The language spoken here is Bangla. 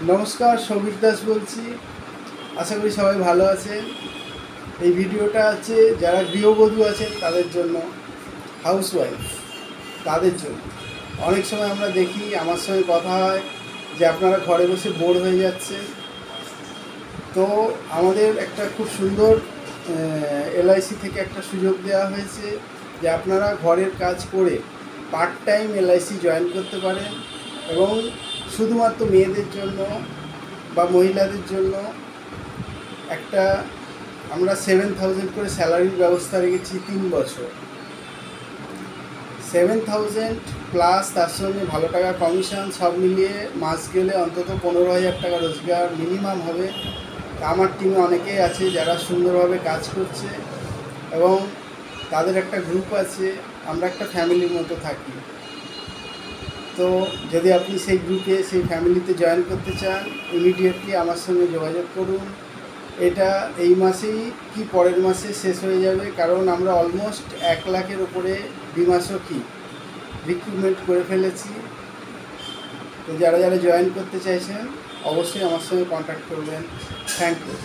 নমস্কার, সৌভিক দাস বলছি। আশা করি সবাই ভালো আছেন। এই ভিডিওটা আছে যারা গৃহবধূ আছেন তাদের জন্য, হাউসওয়াইফ তাদের জন্য। অনেক সময় আমরা দেখি, আমার সঙ্গে কথা হয় যে আপনারা ঘরে বসে বোর হয়ে যাচ্ছেন। তো আমাদের একটা খুব সুন্দর এলআইসি থেকে একটা সুযোগ দেওয়া হয়েছে যে আপনারা ঘরের কাজ করে পার্ট টাইম এলআইসি জয়েন করতে পারেন, এবং শুধুমাত্র মেয়েদের জন্য বা মহিলাদের জন্য একটা আমরা 7,000 করে স্যালারির ব্যবস্থা রেখেছি 3 বছর। 7,000 প্লাস তার সঙ্গে ভালো টাকা কমিশন, সব মিলিয়ে মাস গেলে অন্তত 15,000 টাকা রোজগার মিনিমাম হবে। আমার টিমে অনেকেই আছে যারা সুন্দরভাবে কাজ করছে, এবং তাদের একটা গ্রুপ আছে, আমরা একটা ফ্যামিলির মতো থাকি। তো যদি আপনি সেই গ্রুপে, সেই ফ্যামিলিতে জয়েন করতে চান, ইমিডিয়েটলি আমার সঙ্গে যোগাযোগ করুন। এটা এই মাসেই কি পরের মাসে শেষ হয়ে যাবে, কারণ আমরা অলমোস্ট 1,00,000-এর ওপরে দ্বিমাসকি রিক্রুটমেন্ট করে ফেলেছি। তো যারা যারা জয়েন করতে চাইছেন অবশ্যই আমার সঙ্গে কন্ট্যাক্ট করবেন। Thank you.